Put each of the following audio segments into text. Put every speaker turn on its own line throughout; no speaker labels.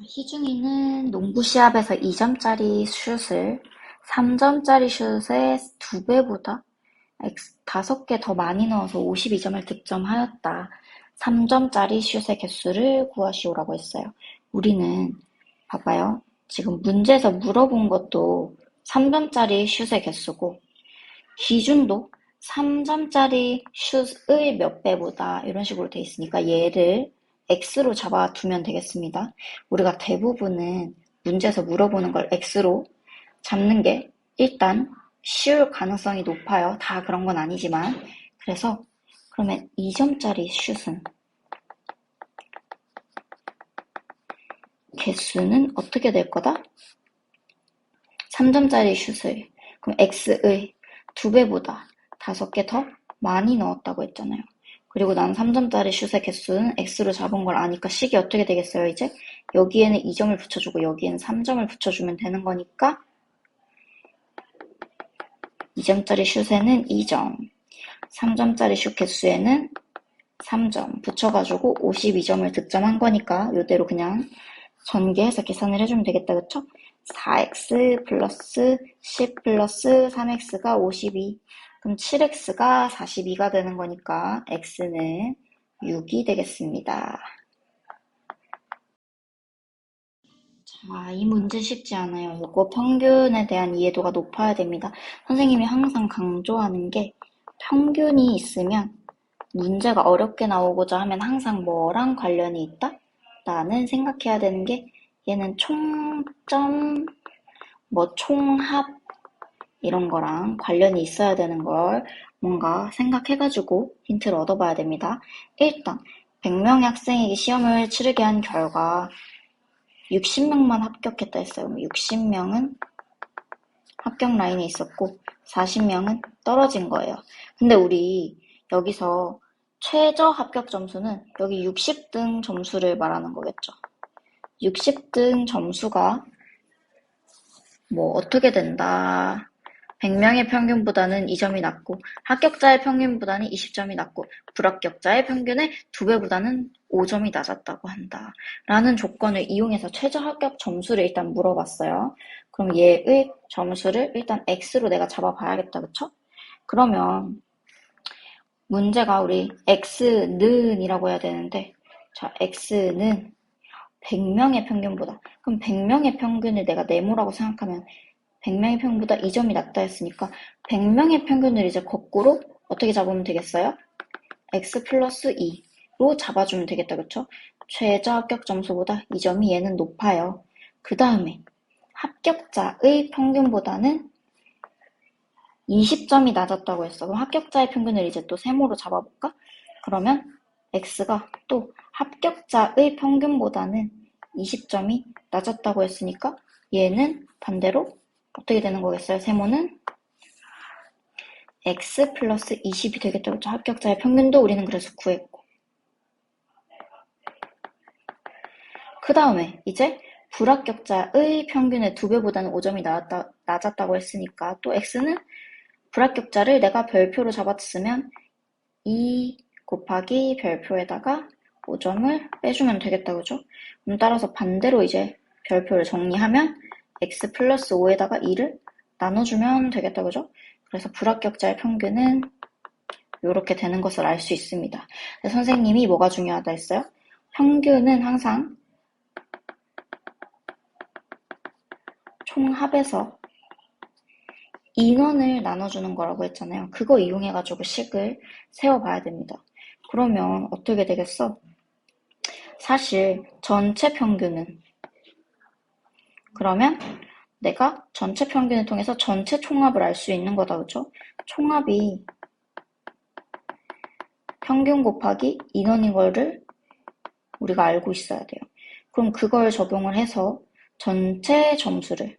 희중이는 농구 시합에서 2점짜리 슛을 3점짜리 슛의 2배보다 5개 더 많이 넣어서 52점을 득점하였다. 3점짜리 슛의 개수를 구하시오라고 했어요. 우리는 봐봐요. 지금 문제에서 물어본 것도 3점짜리 슛의 개수고 기준도 3점짜리 슛의 몇 배보다 이런 식으로 돼 있으니까 얘를 x로 잡아두면 되겠습니다. 우리가 대부분은 문제에서 물어보는 걸 x로 잡는 게 일단 쉬울 가능성이 높아요. 다 그런 건 아니지만. 그래서 그러면 2점짜리 슛은 개수는 어떻게 될 거다? 3점짜리 슛을 그럼 x의 2배보다 5개 더 많이 넣었다고 했잖아요. 그리고 난 3점짜리 슛의 개수는 x로 잡은 걸 아니까 식이 어떻게 되겠어요, 이제? 여기에는 2점을 붙여주고 여기에는 3점을 붙여주면 되는 거니까 2점짜리 슛에는 2점, 3점짜리 슛 개수에는 3점 붙여가지고 52점을 득점한 거니까 이대로 그냥 전개해서 계산을 해주면 되겠다, 그쵸? 4x 플러스 10 플러스 3x가 52. 그럼 7x가 42가 되는 거니까 x는 6이 되겠습니다. 자, 이 문제 쉽지 않아요. 이거 평균에 대한 이해도가 높아야 됩니다. 선생님이 항상 강조하는 게 평균이 있으면 문제가 어렵게 나오고자 하면 항상 뭐랑 관련이 있다? 나는 생각해야 되는 게 얘는 총점, 총합 이런 거랑 관련이 있어야 되는 걸 뭔가 생각해가지고 힌트를 얻어봐야 됩니다. 일단 100명의 학생에게 시험을 치르게 한 결과 60명만 합격했다 했어요. 60명은 합격 라인에 있었고 40명은 떨어진 거예요. 근데 우리 여기서 최저 합격 점수는 여기 60등 점수를 말하는 거겠죠. 60등 점수가 어떻게 된다. 100명의 평균보다는 2점이 낮고 합격자의 평균보다는 20점이 낮고 불합격자의 평균의 2배보다는 5점이 낮았다고 한다. 라는 조건을 이용해서 최저 합격 점수를 일단 물어봤어요. 그럼 얘의 점수를 일단 x로 내가 잡아봐야겠다. 그쵸? 그러면 문제가 우리 x는 이라고 해야 되는데 자, x는 100명의 평균보다 그럼 100명의 평균을 내가 네모라고 생각하면 100명의 평균보다 2점이 낮다 했으니까 100명의 평균을 이제 거꾸로 어떻게 잡으면 되겠어요? x 플러스 2로 잡아주면 되겠다. 그쵸? 최저 합격 점수보다 2점이 얘는 높아요. 그 다음에 합격자의 평균보다는 20점이 낮았다고 했어. 그럼 합격자의 평균을 이제 또 세모로 잡아볼까? 그러면 x가 또 합격자의 평균보다는 20점이 낮았다고 했으니까 얘는 반대로 어떻게 되는 거겠어요? 세모는 x 플러스 20이 되겠죠. 그렇죠? 합격자의 평균도 우리는 그래서 구했고. 그 다음에 이제 불합격자의 평균의 2배보다는 5점이 낮았다고 했으니까 또 x는 불합격자를 내가 별표로 잡았으면 2 곱하기 별표에다가 5점을 빼주면 되겠다. 그죠? 그럼 따라서 반대로 이제 별표를 정리하면 x 플러스 5에다가 2를 나눠주면 되겠다. 그죠? 그래서 불합격자의 평균은 이렇게 되는 것을 알 수 있습니다. 선생님이 뭐가 중요하다 했어요? 평균은 항상 총합에서 인원을 나눠주는 거라고 했잖아요. 그거 이용해가지고 식을 세워봐야 됩니다. 그러면 어떻게 되겠어? 사실 전체 평균은 그러면 내가 전체 평균을 통해서 전체 총합을 알 수 있는 거다. 그죠? 총합이 평균 곱하기 인원인 거를 우리가 알고 있어야 돼요. 그럼 그걸 적용을 해서 전체 점수를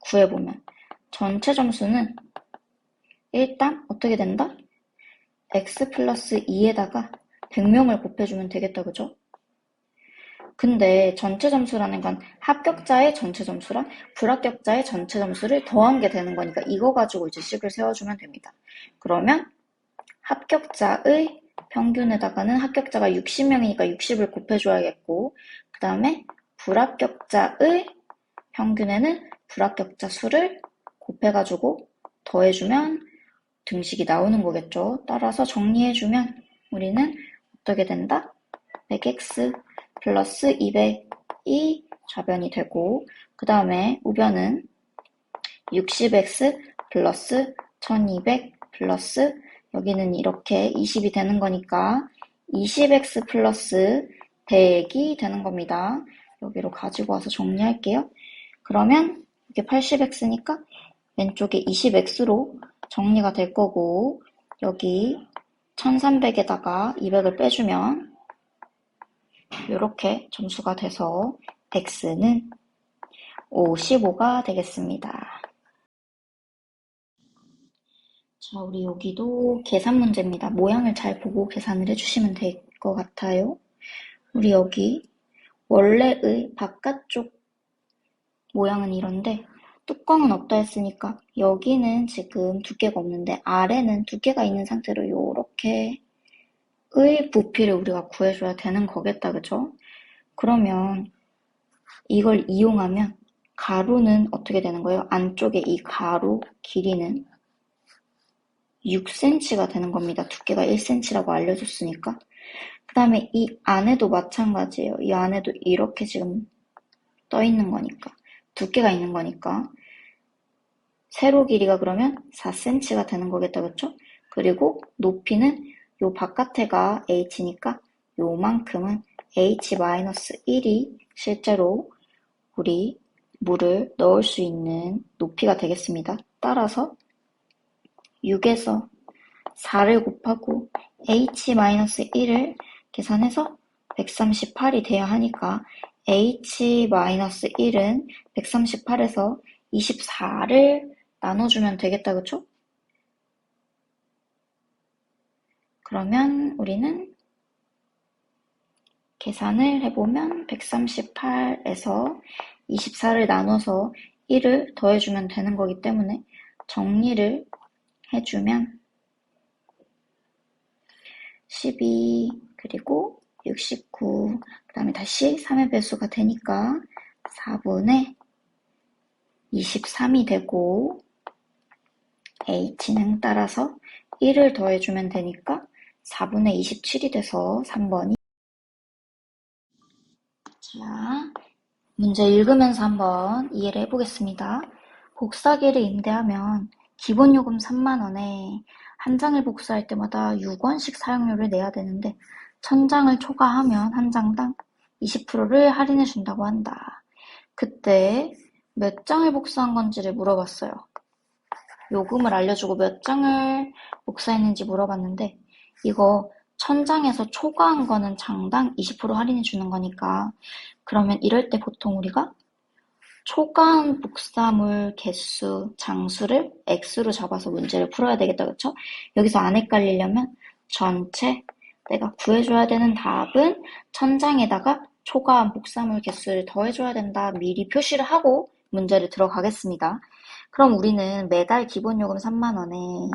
구해보면 전체 점수는 일단 어떻게 된다? x 플러스 2에다가 100명을 곱해주면 되겠다. 그죠? 근데 전체 점수라는 건 합격자의 전체 점수랑 불합격자의 전체 점수를 더한 게 되는 거니까 이거 가지고 이제 식을 세워주면 됩니다. 그러면 합격자의 평균에다가는 합격자가 60명이니까 60을 곱해줘야겠고 그 다음에 불합격자의 평균에는 불합격자 수를 곱해가지고 더해주면 등식이 나오는 거겠죠. 따라서 정리해주면 우리는 어떻게 된다? 100x 플러스 200이 좌변이 되고 그 다음에 우변은 60x 플러스 1200 플러스 여기는 이렇게 20이 되는 거니까 20x 플러스 100이 되는 겁니다. 여기로 가지고 와서 정리할게요. 그러면 이게 80x니까 왼쪽에 20x로 정리가 될 거고 여기 1300에다가 200을 빼주면 이렇게 점수가 돼서 x는 55가 되겠습니다. 자, 우리 여기도 계산 문제입니다. 모양을 잘 보고 계산을 해주시면 될 것 같아요. 우리 여기 원래의 바깥쪽 모양은 이런데 뚜껑은 없다 했으니까 여기는 지금 두께가 없는데 아래는 두께가 있는 상태로 이렇게 의 부피를 우리가 구해줘야 되는 거겠다, 그죠? 그러면 이걸 이용하면 가로는 어떻게 되는 거예요? 안쪽에 이 가로 길이는 6cm가 되는 겁니다. 두께가 1cm라고 알려줬으니까. 그 다음에 이 안에도 마찬가지예요. 이 안에도 이렇게 지금 떠 있는 거니까. 두께가 있는 거니까. 세로 길이가 그러면 4cm가 되는 거겠다, 그쵸? 그리고 높이는 요 바깥에가 h니까 요만큼은 h-1이 실제로 우리 물을 넣을 수 있는 높이가 되겠습니다. 따라서 6에서 4를 곱하고 h-1을 계산해서 138이 돼야 하니까 h-1은 138에서 24를 나눠주면 되겠다, 그쵸? 그러면 우리는 계산을 해보면 138에서 24를 나눠서 1을 더해주면 되는 거기 때문에 정리를 해주면 12 그리고 69 그 다음에 다시 3의 배수가 되니까 4분의 23이 되고 h는 따라서 1을 더해주면 되니까 4분의 27이 돼서 3번이 자, 문제 읽으면서 한번 이해를 해보겠습니다. 복사기를 임대하면 기본요금 3만원에 한 장을 복사할 때마다 6원씩 사용료를 내야 되는데 1000장을 초과하면 한 장당 20%를 할인해 준다고 한다. 그때 몇 장을 복사한 건지를 물어봤어요. 요금을 알려주고 몇 장을 복사했는지 물어봤는데 이거 1000장에서 초과한 거는 장당 20% 할인해 주는 거니까 그러면 이럴 때 보통 우리가 초과한 복사물 개수, 장수를 x로 잡아서 문제를 풀어야 되겠다, 그쵸? 여기서 안 헷갈리려면 전체 내가 구해줘야 되는 답은 1000장에다가 초과한 복사물 개수를 더해줘야 된다. 미리 표시를 하고 문제를 들어가겠습니다. 그럼 우리는 매달 기본요금 3만원에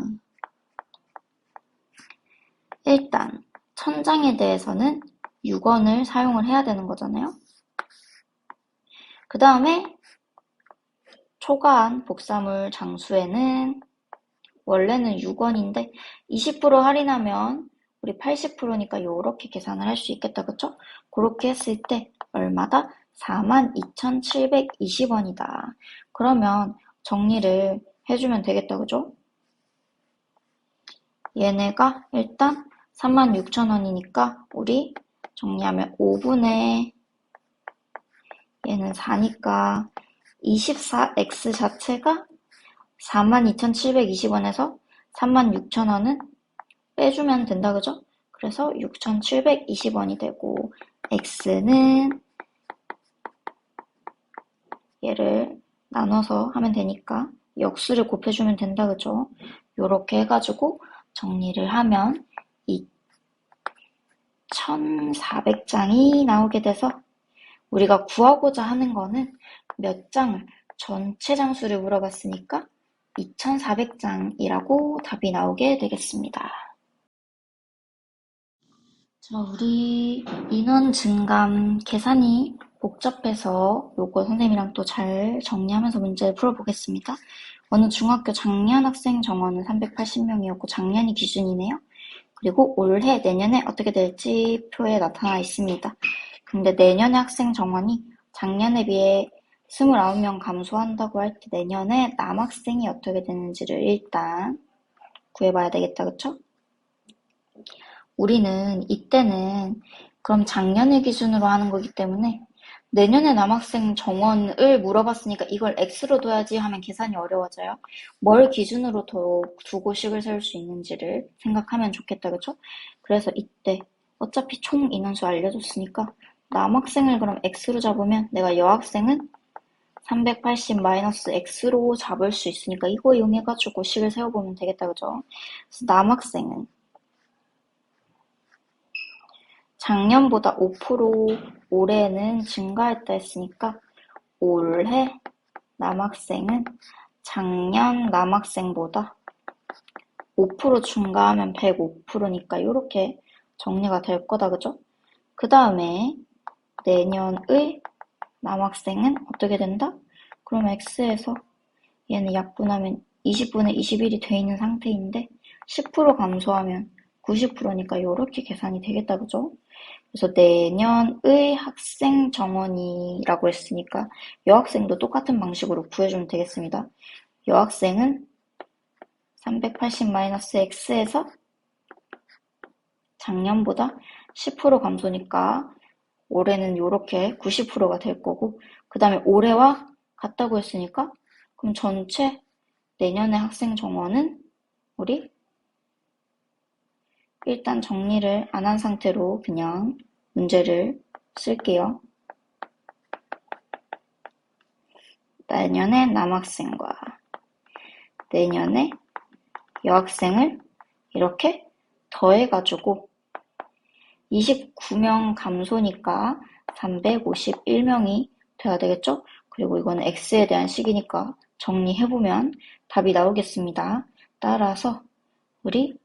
일단 1000장에 대해서는 6원을 사용을 해야 되는 거잖아요. 그 다음에 초과한 복사물 장수에는 원래는 6원인데 20% 할인하면 우리 80%니까 이렇게 계산을 할 수 있겠다, 그쵸? 그렇게 했을 때 얼마다? 42,720원이다. 그러면 정리를 해주면 되겠다, 그죠? 얘네가 일단 36,000원이니까 우리 정리하면 5분의 얘는 4니까 24x 자체가 42,720원에서 36,000원은 빼주면 된다, 그죠? 그래서 6,720원이 되고 x는 얘를 나눠서 하면 되니까 역수를 곱해주면 된다, 그죠? 요렇게 해가지고 정리를 하면 2,400장이 나오게 돼서 우리가 구하고자 하는 거는 몇 장을 전체 장수를 물어봤으니까 2,400장이라고 답이 나오게 되겠습니다. 자, 우리 인원 증감 계산이 복잡해서 요거 선생님이랑 또 잘 정리하면서 문제를 풀어보겠습니다. 어느 중학교 작년 학생 정원은 380명이었고 작년이 기준이네요. 그리고 올해, 내년에 어떻게 될지 표에 나타나 있습니다. 근데 내년의 학생 정원이 작년에 비해 29명 감소한다고 할 때 내년에 남학생이 어떻게 되는지를 일단 구해봐야 되겠다, 그쵸? 우리는 이때는 그럼 작년을 기준으로 하는 거기 때문에 내년에 남학생 정원을 물어봤으니까 이걸 X로 둬야지 하면 계산이 어려워져요. 뭘 기준으로 두고 식을 세울 수 있는지를 생각하면 좋겠다, 그쵸? 그래서 이때 어차피 총 인원수 알려줬으니까 남학생을 그럼 X로 잡으면 내가 여학생은 380-X로 잡을 수 있으니까 이거 이용해가지고 식을 세워보면 되겠다, 그죠? 그래서 남학생은 작년보다 5% 올해는 증가했다 했으니까 올해 남학생은 작년 남학생보다 5% 증가하면 105%니까 이렇게 정리가 될 거다, 그죠? 그 다음에 내년의 남학생은 어떻게 된다? 그럼 X에서 얘는 약분하면 20분의 21이 돼 있는 상태인데 10% 감소하면 90%니까 이렇게 계산이 되겠다, 그죠? 그래서 내년의 학생 정원이라고 했으니까 여학생도 똑같은 방식으로 구해주면 되겠습니다. 여학생은 380-x에서 작년보다 10% 감소니까 올해는 이렇게 90%가 될 거고 그 다음에 올해와 같다고 했으니까 그럼 전체 내년의 학생 정원은 우리 일단 정리를 안 한 상태로 그냥 문제를 쓸게요. 내년의 남학생과 내년의 여학생을 이렇게 더해가지고 29명 감소니까 351명이 돼야 되겠죠? 그리고 이거는 X에 대한 식이니까 정리해보면 답이 나오겠습니다. 따라서 우리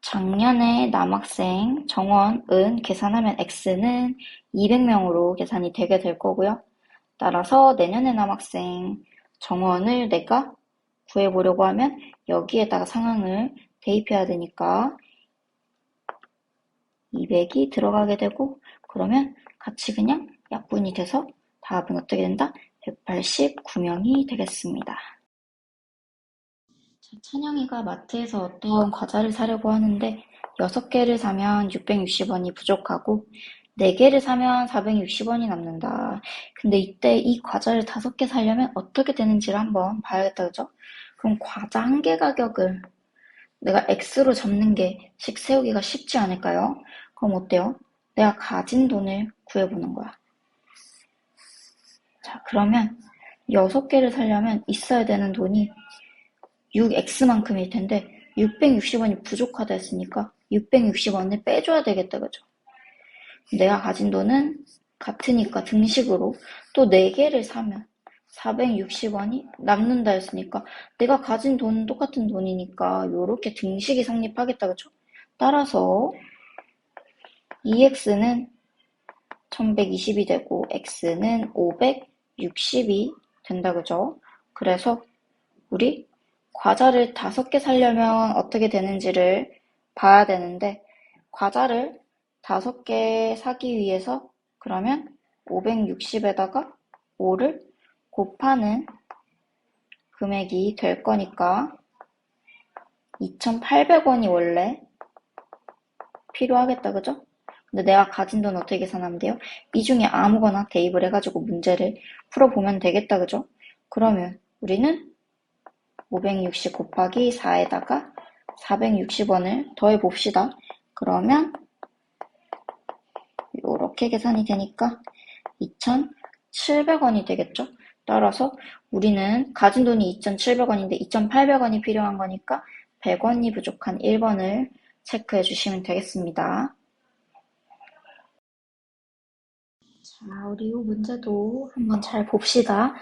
작년에 남학생 정원은 계산하면 X는 200명으로 계산이 되게 될 거고요. 따라서 내년에 남학생 정원을 내가 구해보려고 하면 여기에다가 상황을 대입해야 되니까 200이 들어가게 되고 그러면 같이 그냥 약분이 돼서 답은 어떻게 된다? 189명이 되겠습니다. 자, 찬영이가 마트에서 어떤 과자를 사려고 하는데 6개를 사면 660원이 부족하고 4개를 사면 460원이 남는다. 근데 이때 이 과자를 5개 사려면 어떻게 되는지를 한번 봐야겠다, 그죠? 그럼 과자 한 개 가격을 내가 X로 잡는 게 식 세우기가 쉽지 않을까요? 그럼 어때요? 내가 가진 돈을 구해보는 거야. 자, 그러면 6개를 사려면 있어야 되는 돈이 6X만큼일 텐데 660원이 부족하다 했으니까 660원을 빼줘야 되겠다, 그죠? 내가 가진 돈은 같으니까 등식으로 또 4개를 사면 460원이 남는다 했으니까 내가 가진 돈은 똑같은 돈이니까 요렇게 등식이 성립하겠다, 그죠? 따라서 2x는 1120이 되고 x는 560이 된다, 그죠? 그래서 우리 과자를 5개 사려면 어떻게 되는지를 봐야 되는데 과자를 5개 사기 위해서 그러면 560에다가 5를 곱하는 금액이 될 거니까 2,800원이 원래 필요하겠다, 그죠? 근데 내가 가진 돈 어떻게 계산하면 돼요? 이 중에 아무거나 대입을 해가지고 문제를 풀어보면 되겠다, 그죠? 그러면 우리는 560 곱하기 4에다가 460원을 더해봅시다. 그러면 이렇게 계산이 되니까 2,700원이 되겠죠? 따라서 우리는 가진 돈이 2,700원인데 2,800원이 필요한 거니까 100원이 부족한 1번을 체크해 주시면 되겠습니다. 자, 우리 이 문제도 한번 잘 봅시다.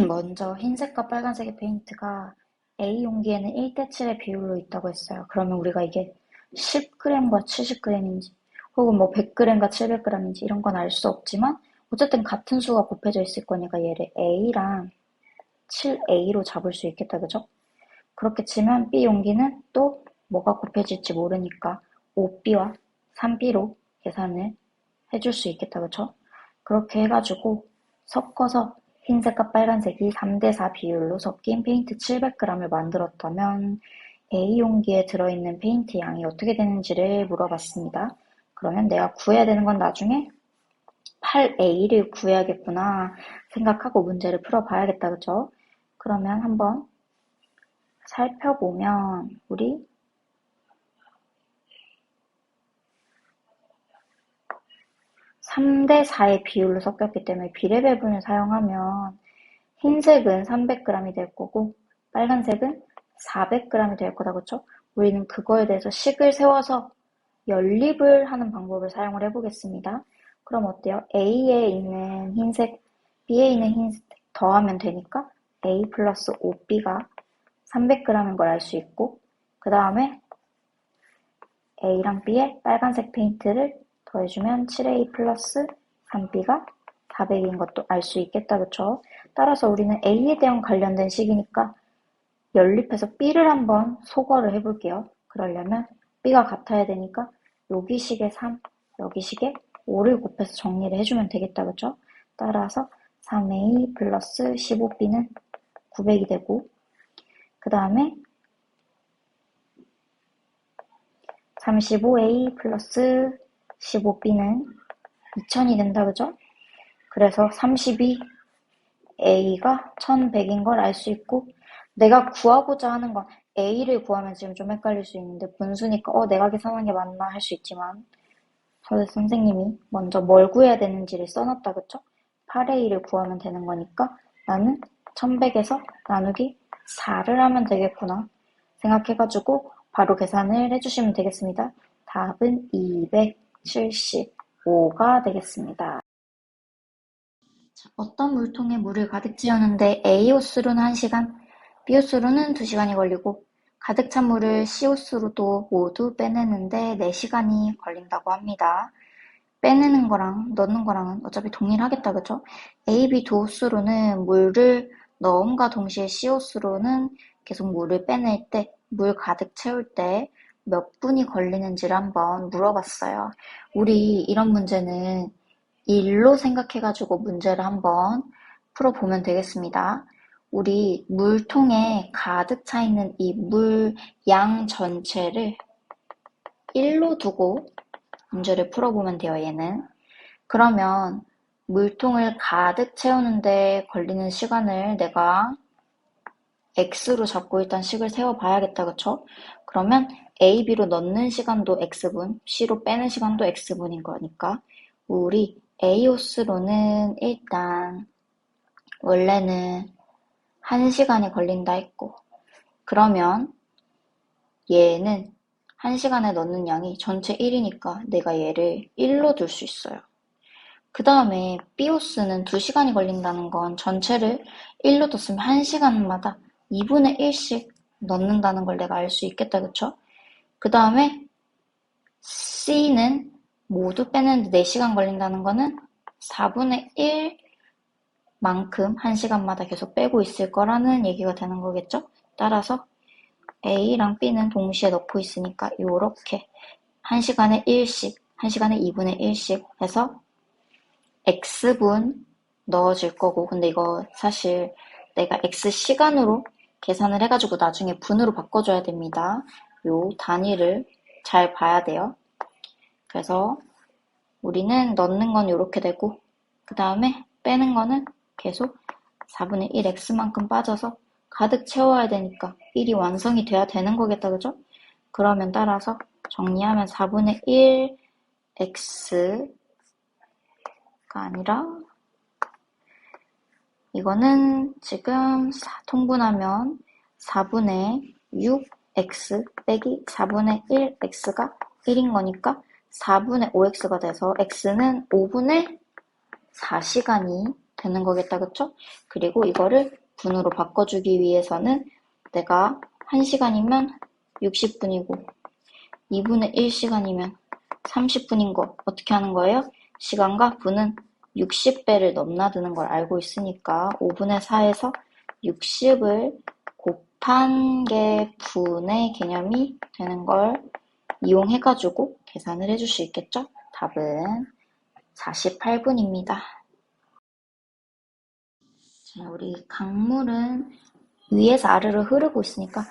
먼저 흰색과 빨간색의 페인트가 A 용기에는 1대7의 비율로 있다고 했어요. 그러면 우리가 이게 10g과 70g인지 혹은 뭐 100g과 700g인지 이런 건 알 수 없지만 어쨌든 같은 수가 곱해져 있을 거니까 얘를 A랑 7A로 잡을 수 있겠다, 그죠? 그렇게 치면 B 용기는 또 뭐가 곱해질지 모르니까 5B와 3B로 계산을 해줄 수 있겠다, 그쵸? 그렇게 해가지고 섞어서 흰색과 빨간색이 3대4 비율로 섞인 페인트 700g을 만들었다면 A 용기에 들어있는 페인트 양이 어떻게 되는지를 물어봤습니다. 그러면 내가 구해야 되는 건 나중에 8A를 구해야겠구나 생각하고 문제를 풀어봐야겠다, 그쵸? 그러면 한번 살펴보면 우리 3대4의 비율로 섞였기 때문에 비례배분을 사용하면 흰색은 300g이 될 거고 빨간색은 400g이 될 거다, 그쵸? 우리는 그거에 대해서 식을 세워서 연립을 하는 방법을 사용을 해보겠습니다. 그럼 어때요? A에 있는 흰색, B에 있는 흰색 더하면 되니까 A 플러스 5B가 300g인 걸 알 수 있고 그 다음에 A랑 B에 빨간색 페인트를 더해주면 7A 플러스 3B가 400인 것도 알 수 있겠다, 그쵸? 따라서 우리는 A에 대한 관련된 식이니까 연립해서 B를 한번 소거를 해볼게요. 그러려면 B가 같아야 되니까 여기 식에 3, 여기 식에 5를 곱해서 정리를 해주면 되겠다, 그쵸? 따라서 3A 플러스 15B는 900이 되고 그 다음에 35A 플러스 15B는 2000이 된다, 그죠? 그래서 32A가 1100인 걸 알 수 있고 내가 구하고자 하는 건 A를 구하면 지금 좀 헷갈릴 수 있는데 분수니까 내가 계산한 게 맞나 할 수 있지만 선생님이 먼저 뭘 구해야 되는지를 써놨다, 그쵸? 8A를 구하면 되는 거니까 나는 1100에서 나누기 4를 하면 되겠구나 생각해가지고 바로 계산을 해주시면 되겠습니다. 답은 275가 되겠습니다. 어떤 물통에 물을 가득 채우는데 A호수로는 1시간, B호수로는 2시간이 걸리고 가득 찬 물을 C호수로도 모두 빼내는데 4시간이 걸린다고 합니다. 빼내는 거랑 넣는 거랑은 어차피 동일하겠다, 그죠? A, B 두 호수로는 물을 넣음과 동시에 C호수로는 계속 물을 빼낼 때, 물 가득 채울 때 몇 분이 걸리는지를 한번 물어봤어요. 우리 이런 문제는 일로 생각해가지고 문제를 한번 풀어보면 되겠습니다. 우리 물통에 가득 차 있는 이 물 양 전체를 1로 두고 문제를 풀어보면 돼요, 얘는. 그러면 물통을 가득 채우는데 걸리는 시간을 내가 x로 잡고 일단 식을 세워봐야겠다, 그쵸? 그러면 a, b로 넣는 시간도 x분, c로 빼는 시간도 x분인 거니까 우리 a호스로는 일단 원래는 1시간이 걸린다 했고 그러면 얘는 1시간에 넣는 양이 전체 1이니까 내가 얘를 1로 둘 수 있어요. 그 다음에 B호스는 2시간이 걸린다는 건 전체를 1로 뒀으면 1시간마다 2분의 1씩 넣는다는 걸 내가 알 수 있겠다, 그쵸? 그 다음에 C는 모두 빼는데 4시간 걸린다는 거는 4분의 1만큼 1시간마다 계속 빼고 있을 거라는 얘기가 되는 거겠죠? 따라서 A랑 B는 동시에 넣고 있으니까 요렇게 1시간에 1씩, 1시간에 2분의 1씩 해서 X분 넣어줄 거고 근데 이거 사실 내가 X시간으로 계산을 해가지고 나중에 분으로 바꿔줘야 됩니다. 요 단위를 잘 봐야 돼요. 그래서 우리는 넣는 건 이렇게 되고 그 다음에 빼는 거는 계속 4분의 1 X만큼 빠져서 가득 채워야 되니까 1이 완성이 돼야 되는 거겠다, 그죠? 그러면 따라서 정리하면 4분의 1 X가 아니라 이거는 지금 통분하면 4분의 6x 빼기 4분의 1x가 1인 거니까 4분의 5x가 돼서 x는 5분의 4시간이 되는 거겠다, 그쵸? 그리고 이거를 분으로 바꿔주기 위해서는 내가 1시간이면 60분이고 2분의 1시간이면 30분인 거 어떻게 하는 거예요? 시간과 분은 60배를 넘나드는 걸 알고 있으니까 5분의 4에서 60을 곱한 게 분의 개념이 되는 걸 이용해가지고 계산을 해줄 수 있겠죠? 답은 48분입니다. 자, 우리 강물은 위에서 아래로 흐르고 있으니까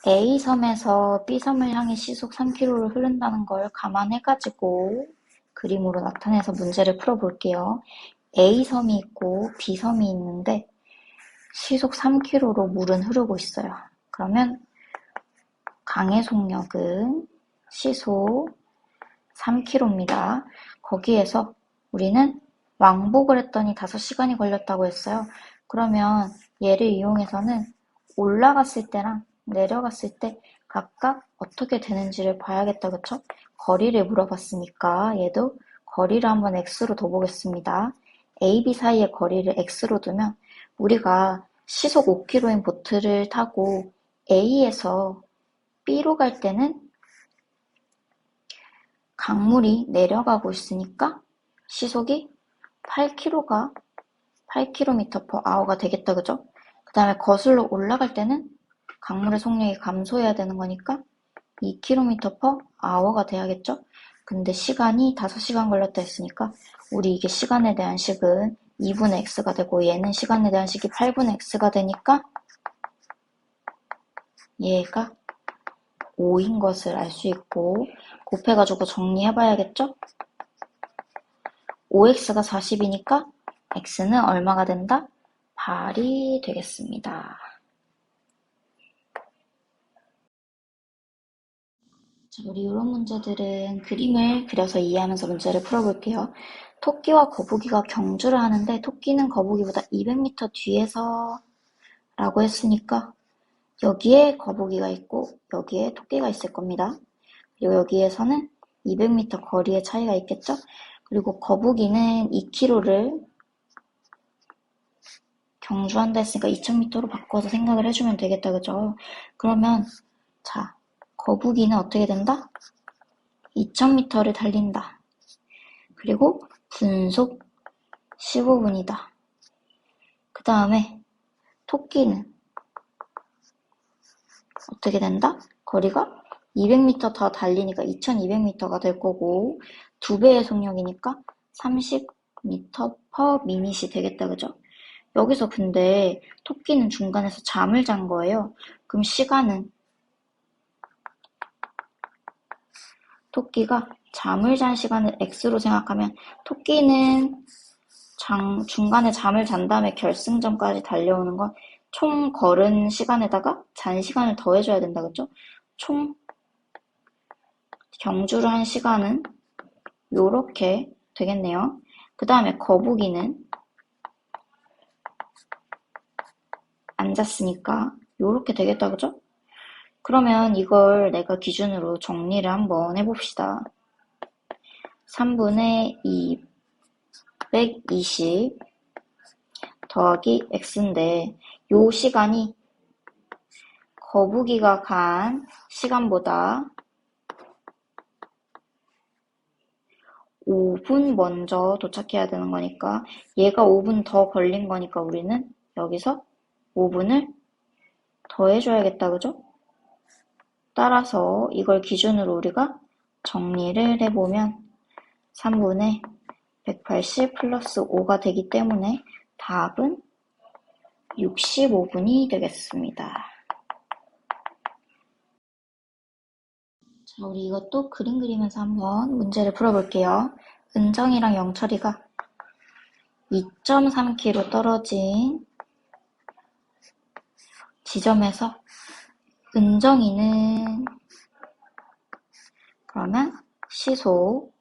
A섬에서 B섬을 향해 시속 3km를 흐른다는 걸 감안해가지고 그림으로 나타내서 문제를 풀어볼게요. A섬이 있고 B섬이 있는데 시속 3km로 물은 흐르고 있어요. 그러면 강의 속력은 시속 3km입니다. 거기에서 우리는 왕복을 했더니 5시간이 걸렸다고 했어요. 그러면 얘를 이용해서는 올라갔을 때랑 내려갔을 때 각각 어떻게 되는지를 봐야겠다, 그쵸? 거리를 물어봤으니까 얘도 거리를 한번 x로 둬보겠습니다. A, B 사이의 거리를 x로 두면 우리가 시속 5km인 보트를 타고 A에서 B로 갈 때는 강물이 내려가고 있으니까 시속이 8km가 되겠다, 그죠? 그 다음에 거슬러 올라갈 때는 강물의 속력이 감소해야 되는 거니까 2km/h가 돼야겠죠? 근데 시간이 5시간 걸렸다 했으니까 우리 이게 시간에 대한 식은 2분의 x가 되고 얘는 시간에 대한 식이 8분의 x가 되니까 얘가 5인 것을 알 수 있고 곱해가지고 정리해봐야겠죠? 5x가 40이니까 x는 얼마가 된다? 8이 되겠습니다. 자, 우리 이런 문제들은 그림을 그려서 이해하면서 문제를 풀어볼게요. 토끼와 거북이가 경주를 하는데 토끼는 거북이보다 200m 뒤에서 라고 했으니까 여기에 거북이가 있고 여기에 토끼가 있을 겁니다. 그리고 여기에서는 200m 거리의 차이가 있겠죠? 그리고 거북이는 2km를 경주한다 했으니까 2000m로 바꿔서 생각을 해주면 되겠다, 그죠? 그러면 자, 거북이는 어떻게 된다? 2000m를 달린다. 그리고 분속 15분이다. 그 다음에 토끼는 어떻게 된다? 거리가 200m 더 달리니까 2200m가 될 거고 2배의 속력이니까 30m/min이 되겠다, 그죠? 여기서 근데 토끼는 중간에서 잠을 잔 거예요. 그럼 시간은 토끼가 잠을 잔 시간을 x로 생각하면 토끼는 중간에 잠을 잔 다음에 결승점까지 달려오는 건 총 걸은 시간에다가 잔 시간을 더해줘야 된다, 그죠? 총 경주를 한 시간은 요렇게 되겠네요. 그 다음에 거북이는 앉았으니까 요렇게 되겠다, 그죠? 그러면 이걸 내가 기준으로 정리를 한번 해봅시다. 3분의 220 더하기 x인데 요 시간이 거북이가 간 시간보다 5분 먼저 도착해야 되는 거니까 얘가 5분 더 걸린 거니까 우리는 여기서 5분을 더해줘야겠다, 그죠? 따라서 이걸 기준으로 우리가 정리를 해보면 3분의 180 플러스 5가 되기 때문에 답은 65분이 되겠습니다. 자, 우리 이것도 그림 그리면서 한번 문제를 풀어볼게요. 은정이랑 영철이가 2.3km 떨어진 지점에서 은정이는 그러면 시속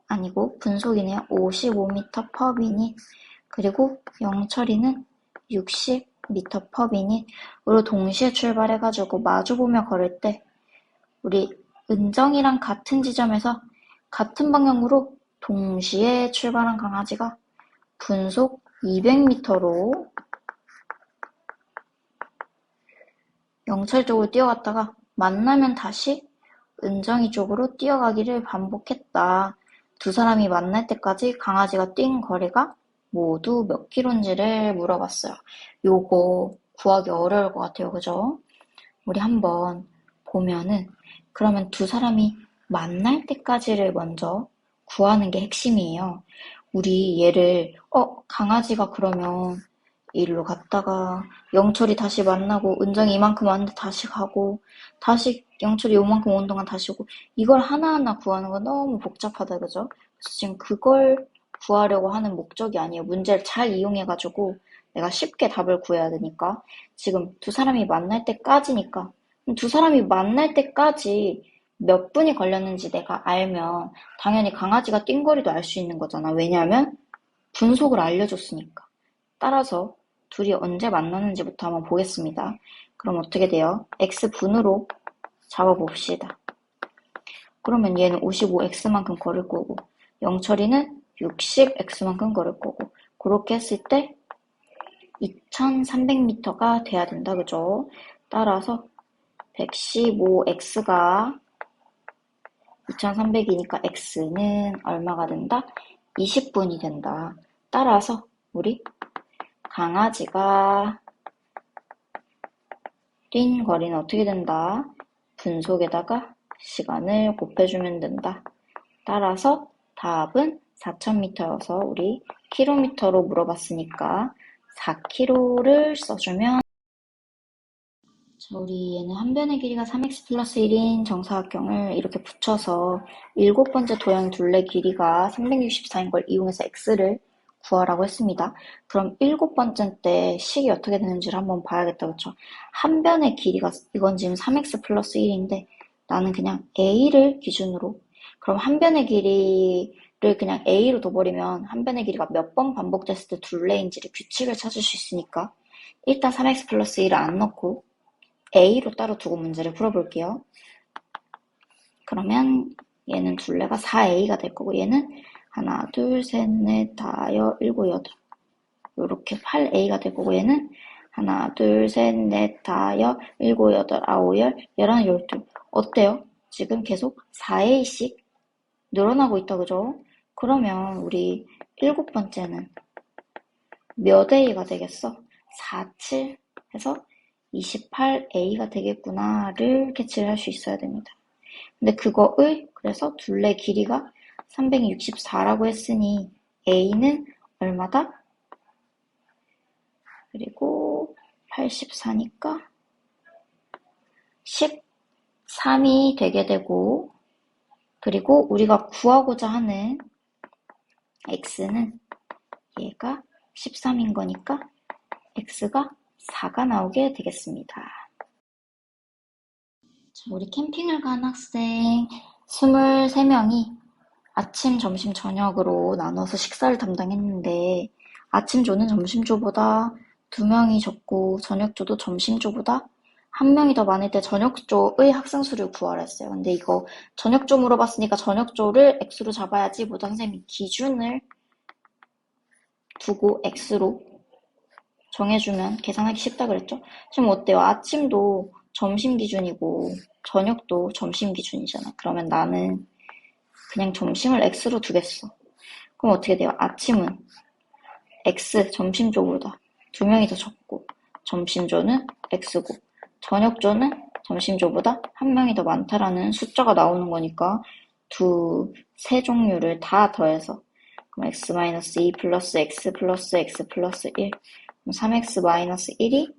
아니고 분속이네요. 55m/min 그리고 영철이는 60m/min으로 동시에 출발해가지고 마주보며 걸을 때 우리 은정이랑 같은 지점에서 같은 방향으로 동시에 출발한 강아지가 분속 200m로 영철 쪽으로 뛰어갔다가 만나면 다시 은정이 쪽으로 뛰어가기를 반복했다. 두 사람이 만날 때까지 강아지가 뛴 거리가 모두 몇 킬로인지를 물어봤어요. 요거 구하기 어려울 것 같아요. 그죠? 우리 한번 보면은 그러면 두 사람이 만날 때까지를 먼저 구하는 게 핵심이에요. 우리 얘를 강아지가 그러면 일로 갔다가 영철이 다시 만나고 은정이 이만큼 왔는데 다시 가고 다시 영철이 요만큼 온 동안 다시 오고 이걸 하나하나 구하는 건 너무 복잡하다 그죠? 그래서 지금 그걸 구하려고 하는 목적이 아니에요. 문제를 잘 이용해가지고 내가 쉽게 답을 구해야 되니까 지금 두 사람이 만날 때까지니까 두 사람이 만날 때까지 몇 분이 걸렸는지 내가 알면 당연히 강아지가 뛴 거리도 알 수 있는 거잖아. 왜냐하면 분속을 알려줬으니까. 따라서 둘이 언제 만나는지부터 한번 보겠습니다. 그럼 어떻게 돼요? x분으로 잡아봅시다. 그러면 얘는 55x만큼 걸을 거고 영철이는 60x만큼 걸을 거고 그렇게 했을 때 2300m가 돼야 된다. 그죠? 따라서 115x가 2300이니까 x는 얼마가 된다? 20분이 된다. 따라서 우리 강아지가 뛴 거리는 어떻게 된다? 분속에다가 시간을 곱해주면 된다. 따라서 답은 4000m여서 우리 킬로미터로 물어봤으니까 4km를 써주면 자, 우리 얘는 한 변의 길이가 3x 플러스 1인 정사각형을 이렇게 붙여서 일곱 번째 도형 둘레 길이가 364인 걸 이용해서 x를 구하라고 했습니다. 그럼 일곱 번째 때 식이 어떻게 되는지를 한번 봐야겠다. 그쵸? 한 변의 길이가 이건 지금 3x 플러스 1인데 나는 그냥 a를 기준으로 그럼 한 변의 길이를 그냥 a로 둬버리면 한 변의 길이가 몇 번 반복됐을 때 둘레인지를 규칙을 찾을 수 있으니까 일단 3x 플러스 1을 안 넣고 A로 따로 두고 문제를 풀어볼게요. 그러면 얘는 둘레가 4A가 될 거고 얘는 하나, 둘, 셋, 넷, 다, 여, 일곱, 여덟 이렇게 8A가 될 거고 얘는 하나, 둘, 셋, 넷, 다, 여, 일곱, 여덟, 아홉, 열, 열하나, 열둘 어때요? 지금 계속 4A씩 늘어나고 있다 그죠? 그러면 우리 일곱 번째는 몇 A가 되겠어? 4, 7 해서 28A가 되겠구나를 캐치를 할 수 있어야 됩니다. 근데 그거의 그래서 둘레 길이가 364라고 했으니 A는 얼마다? 그리고 84니까 13이 되게 되고 그리고 우리가 구하고자 하는 X는 얘가 13인 거니까 X가 4가 나오게 되겠습니다. 자, 우리 캠핑을 간 학생 23명이 아침, 점심, 저녁으로 나눠서 식사를 담당했는데 아침조는 점심조보다 2명이 적고 저녁조도 점심조보다 1명이 더 많을 때 저녁조의 학생 수를 구하라 했어요. 근데 이거 저녁조 물어봤으니까 저녁조를 X로 잡아야지 보다 선생님이 기준을 두고 X로 정해주면 계산하기 쉽다 그랬죠? 지금 어때요? 아침도 점심 기준이고 저녁도 점심 기준이잖아. 그러면 나는 그냥 점심을 X로 두겠어. 그럼 어떻게 돼요? 아침은 X 점심조보다 2명이 더 적고 점심조는 X고 저녁조는 점심조보다 1명이 더 많다라는 숫자가 나오는 거니까 세 종류를 다 더해서 그럼 X-2 플러스 X 플러스 X 플러스 1 3x-1이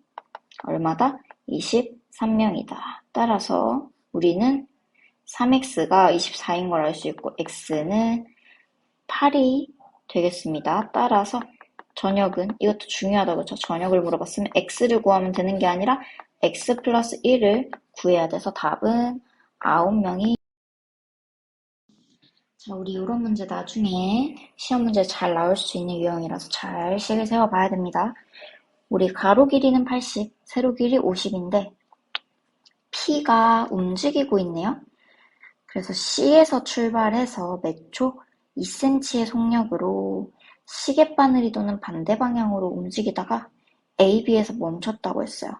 얼마다? 23명이다. 따라서 우리는 3x가 24인 걸 알 수 있고 x는 8이 되겠습니다. 따라서 저녁은 이것도 중요하다 그렇죠? 저녁을 물어봤으면 x를 구하면 되는 게 아니라 x 플러스 1을 구해야 돼서 답은 9명이 자, 우리 이런 문제 나중에 시험 문제 잘 나올 수 있는 유형이라서 잘 식을 세워봐야 됩니다. 우리 가로 길이는 80, 세로 길이 50인데 P가 움직이고 있네요. 그래서 C에서 출발해서 매초 2cm의 속력으로 시계바늘이 도는 반대 방향으로 움직이다가 AB에서 멈췄다고 했어요.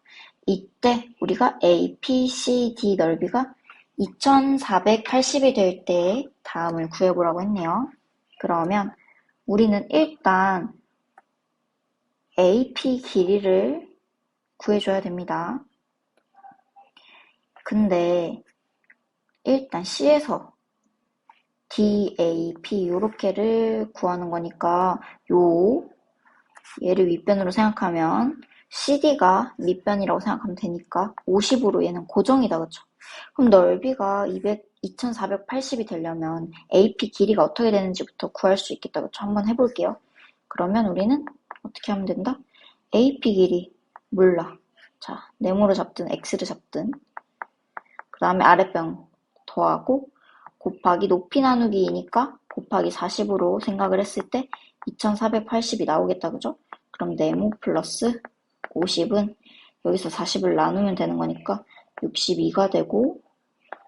이때 우리가 A, P, C, D 넓이가 2480이 될 때 다음을 구해보라고 했네요. 그러면 우리는 일단 AP 길이를 구해줘야 됩니다. 근데 일단 C에서 DAP 요렇게를 구하는 거니까 얘를 윗변으로 생각하면 CD가 밑변이라고 생각하면 되니까 50으로 얘는 고정이다, 그쵸? 그럼 넓이가 2480이 되려면 AP 길이가 어떻게 되는지부터 구할 수 있겠다, 그쵸? 한번 해볼게요. 그러면 우리는 어떻게 하면 된다? AP 길이 몰라. 자, 네모를 잡든 X를 잡든 그 다음에 아랫변 더하고 곱하기 높이 나누기 2니까 곱하기 40으로 생각을 했을 때 2480이 나오겠다, 그죠? 그럼 네모 플러스 50은 여기서 40을 나누면 되는 거니까 62가 되고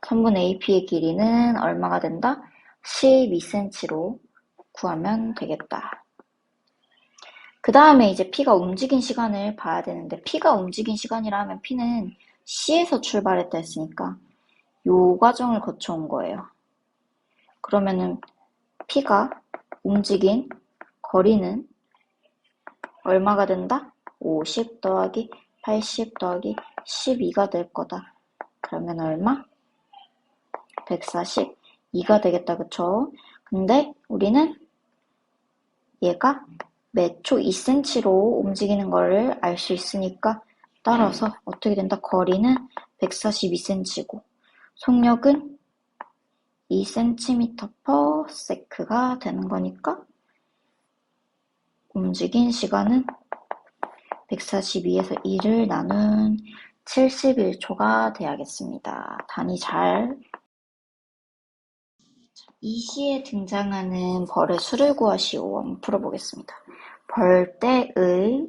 3분의 AP의 길이는 얼마가 된다? 12cm로 구하면 되겠다. 그 다음에 이제 P가 움직인 시간을 봐야 되는데 P가 움직인 시간이라 하면 P는 C에서 출발했다 했으니까 요 과정을 거쳐온 거예요. 그러면은 P가 움직인 거리는 얼마가 된다? 50 더하기 80 더하기 12가 될 거다. 그러면 얼마? 142가 되겠다, 그쵸? 근데 우리는 얘가 매 초 2cm로 움직이는 거를 알 수 있으니까 따라서 어떻게 된다? 거리는 142cm고 속력은 2cm/s가 되는 거니까 움직인 시간은 142에서 2를 나눈 71초가 돼야겠습니다. 단위 잘. 이 시에 등장하는 벌의 수를 구하시오. 한번 풀어보겠습니다. 벌떼의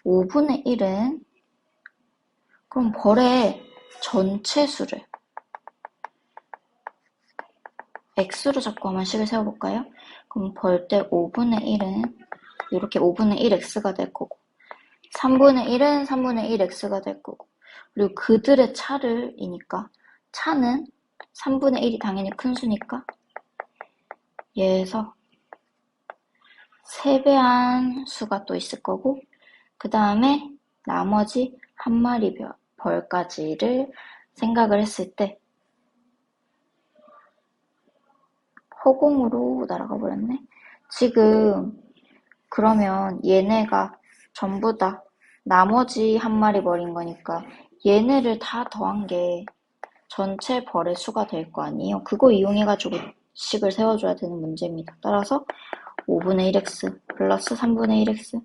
5분의 1은 그럼 벌의 전체 수를 x로 잡고 한번 식을 세워볼까요? 그럼 벌떼 5분의 1은 이렇게 5분의 1x가 될 거고 3분의 1은 3분의 1x가 될 거고 그리고 그들의 차를이니까 차는 3분의 1이 당연히 큰 수니까 얘에서 3배한 수가 또 있을 거고 그 다음에 나머지 한 마리 벌까지를 생각을 했을 때 허공으로 날아가 버렸네. 지금 그러면 얘네가 전부 다 나머지 한 마리 벌인 거니까 얘네를 다 더한 게 전체 벌의 수가 될 거 아니에요. 그거 이용해가지고 식을 세워줘야 되는 문제입니다. 따라서 5분의 1x 플러스 3분의 1x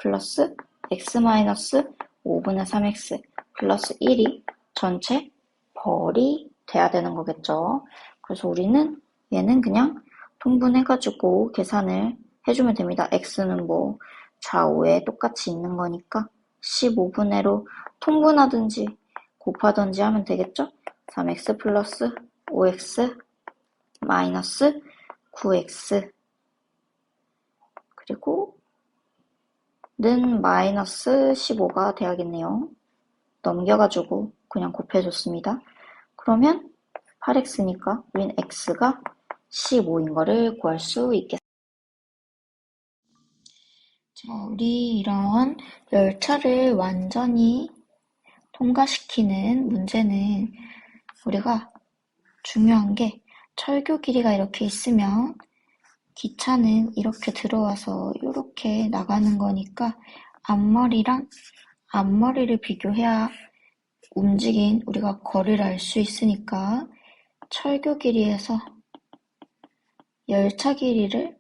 플러스 x 마이너스 5분의 3x 플러스 1이 전체 벌이 돼야 되는 거겠죠. 그래서 우리는 얘는 그냥 통분해가지고 계산을 해주면 됩니다. x는 뭐 좌우에 똑같이 있는 거니까 15분의로 통분하든지 곱하든지 하면 되겠죠. 3x 플러스 5x 마이너스 9x 그리고 는 마이너스 15가 돼야겠네요. 넘겨가지고 그냥 곱해줬습니다. 그러면 8x니까 우린 x가 15인 거를 구할 수 있겠습니다. 자, 우리 이런 열차를 완전히 통과시키는 문제는 우리가 중요한 게 철교 길이가 이렇게 있으면 기차는 이렇게 들어와서 이렇게 나가는 거니까 앞머리랑 앞머리를 비교해야 움직인 우리가 거리를 알 수 있으니까 철교 길이에서 열차 길이를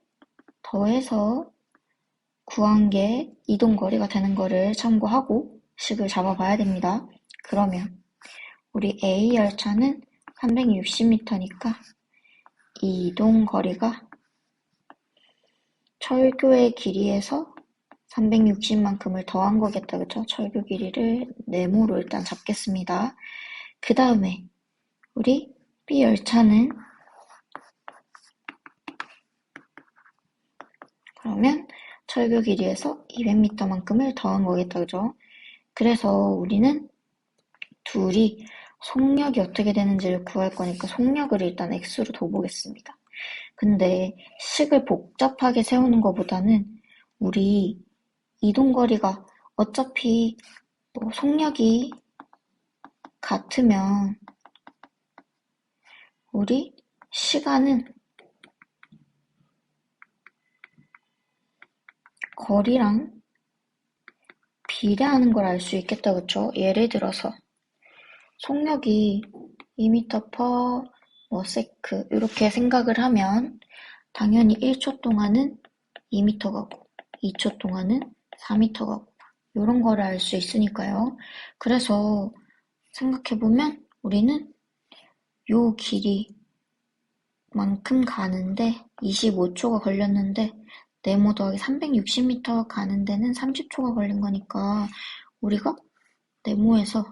더해서 구한 게 이동 거리가 되는 거를 참고하고 식을 잡아봐야 됩니다. 그러면 우리 A 열차는 360m니까 이 이동 거리가 철교의 길이에서 360만큼을 더한 거겠다, 그쵸? 철교 길이를 네모로 일단 잡겠습니다. 그 다음에 우리 B 열차는 그러면 철교 길이에서 200m만큼을 더한 거겠다, 그죠? 그래서 우리는 둘이 속력이 어떻게 되는지를 구할 거니까 속력을 일단 x로 둬보겠습니다. 근데 식을 복잡하게 세우는 것보다는 우리 이동거리가 어차피 뭐 속력이 같으면 우리 시간은 거리랑 비례하는 걸 알 수 있겠다, 그쵸? 예를 들어서 속력이 2m/s 이렇게 생각을 하면 당연히 1초 동안은 2m 가고 2초 동안은 4m 가고 이런 거를 알 수 있으니까요. 그래서 생각해보면 우리는 요 길이만큼 가는데 25초가 걸렸는데 네모 더하기 360m 가는 데는 30초가 걸린 거니까 우리가 네모에서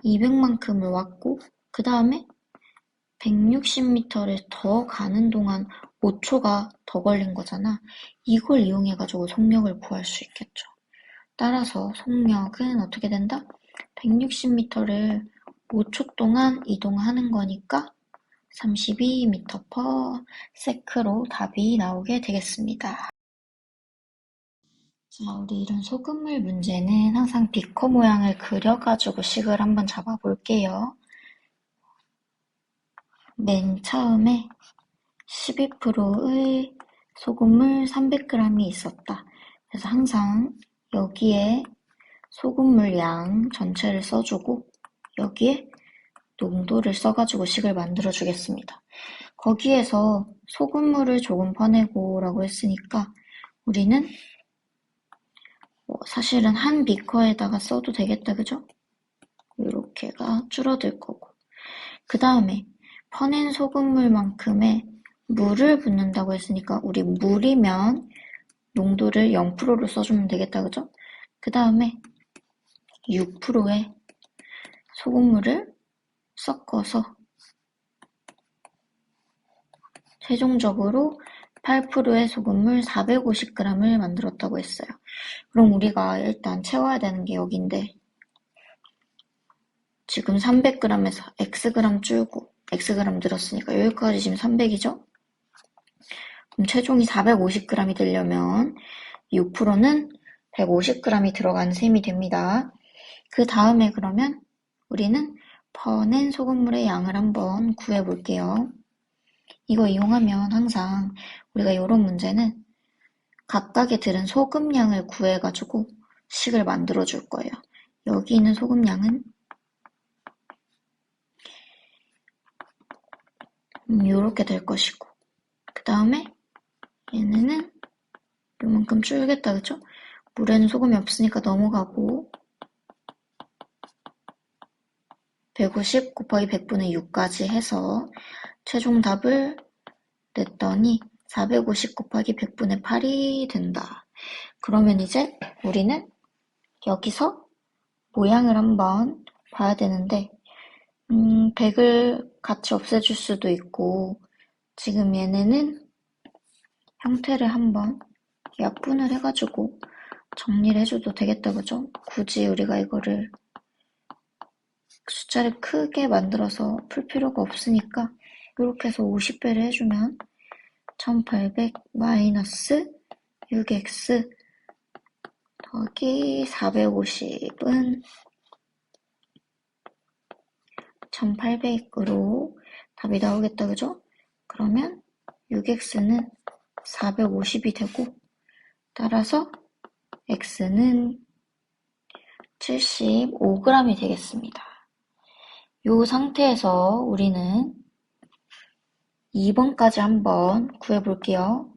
200만큼을 왔고 그 다음에 160m를 더 가는 동안 5초가 더 걸린 거잖아. 이걸 이용해가지고 속력을 구할 수 있겠죠. 따라서 속력은 어떻게 된다? 160m를 5초 동안 이동하는 거니까 32m/s로 답이 나오게 되겠습니다. 자, 우리 이런 소금물 문제는 항상 비커 모양을 그려가지고 식을 한번 잡아볼게요. 맨 처음에 12%의 소금물 300g이 있었다. 그래서 항상 여기에 소금물 양 전체를 써주고 여기에 농도를 써가지고 식을 만들어 주겠습니다. 거기에서 소금물을 조금 퍼내고 라고 했으니까 우리는 사실은 한 비커에다가 써도 되겠다, 그죠? 이렇게가 줄어들 거고 그 다음에 퍼낸 소금물만큼의 물을 붓는다고 했으니까 우리 물이면 농도를 0%로 써주면 되겠다, 그죠? 그 다음에 6%의 소금물을 섞어서 최종적으로 8%의 소금물 450g을 만들었다고 했어요. 그럼 우리가 일단 채워야 되는 게 여기인데 지금 300g에서 xg 줄고 xg 늘었으니까 여기까지 지금 300이죠? 그럼 최종이 450g이 되려면 6%는 150g이 들어간 셈이 됩니다. 그 다음에 그러면 우리는 퍼낸 소금물의 양을 한번 구해볼게요. 이거 이용하면 항상 우리가 이런 문제는 각각에 들은 소금량을 구해가지고 식을 만들어줄 거예요. 여기 있는 소금량은 요렇게 될 것이고 그 다음에 얘네는 요만큼 줄겠다, 그쵸? 물에는 소금이 없으니까 넘어가고 150 곱하기 100분의 6까지 해서 최종 답을 냈더니 450 곱하기 100분의 8이 된다. 그러면 이제 우리는 여기서 모양을 한번 봐야 되는데 100을 같이 없애줄 수도 있고 지금 얘네는 형태를 한번 약분을 해가지고 정리를 해줘도 되겠다, 그죠? 굳이 우리가 이거를 숫자를 크게 만들어서 풀 필요가 없으니까 이렇게 해서 50배를 해주면 1800 마이너스 6x 더하기 450은 1800으로 답이 나오겠다, 그죠? 그러면 6x는 450이 되고 따라서 x는 75g이 되겠습니다. 이 상태에서 우리는 2번까지 한번 구해볼게요.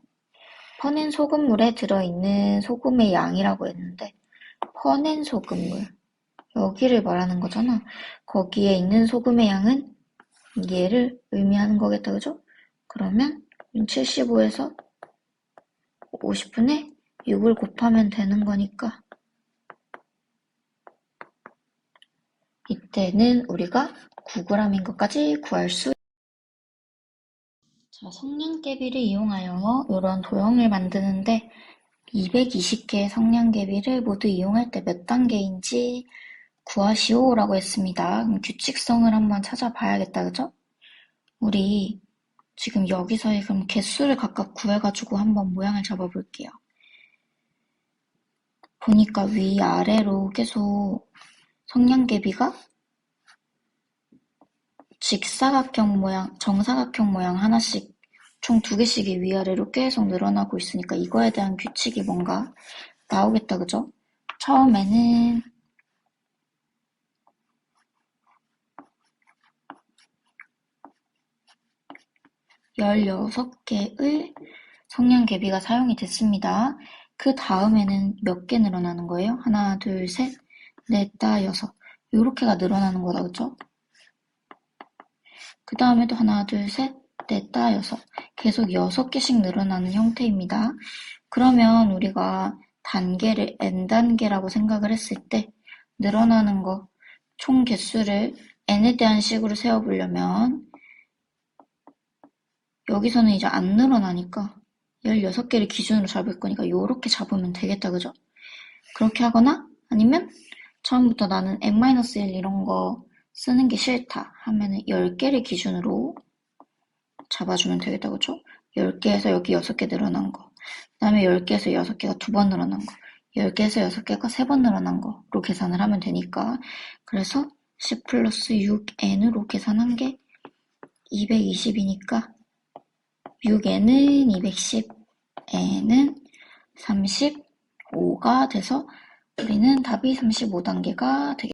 퍼낸 소금물에 들어있는 소금의 양이라고 했는데 퍼낸 소금물 여기를 말하는 거잖아. 거기에 있는 소금의 양은 얘를 의미하는 거겠다, 그죠? 그러면 75에서 50분의 6을 곱하면 되는 거니까 이때는 우리가 9g인 것까지 구할 수 자, 성냥개비를 이용하여 이런 도형을 만드는데 220개의 성냥개비를 모두 이용할 때 몇 단계인지 구하시오라고 했습니다. 그럼 규칙성을 한번 찾아봐야겠다, 그죠? 우리 지금 여기서의 그럼 개수를 각각 구해가지고 한번 모양을 잡아볼게요. 보니까 위아래로 계속 성냥개비가 직사각형 모양, 정사각형 모양 하나씩 총 2개씩이 위아래로 계속 늘어나고 있으니까 이거에 대한 규칙이 뭔가 나오겠다, 그죠? 처음에는 16개의 성냥개비가 사용이 됐습니다. 그 다음에는 몇 개 늘어나는 거예요? 하나, 둘, 셋, 넷, 다, 여섯. 요렇게가 늘어나는 거다, 그죠? 그 다음에도 하나, 둘, 셋, 넷, 다, 여섯. 계속 6개씩 늘어나는 형태입니다. 그러면 우리가 단계를 n단계라고 생각을 했을 때 늘어나는 거, 총 개수를 n에 대한 식으로 세워보려면 여기서는 이제 안 늘어나니까 16개를 기준으로 잡을 거니까 요렇게 잡으면 되겠다, 그죠? 그렇게 하거나 아니면 처음부터 나는 n-1 이런 거 쓰는 게 싫다 하면은 10개를 기준으로 잡아주면 되겠다, 그죠? 10개에서 여기 6개 늘어난 거, 그 다음에 10개에서 6개가 2번 늘어난 거, 10개에서 6개가 3번 늘어난 거로 계산을 하면 되니까, 그래서 10 플러스 6n으로 계산한 게 220이니까 6n은 210, n은 35가 돼서 우리는 답이 35단계가 되겠습니다.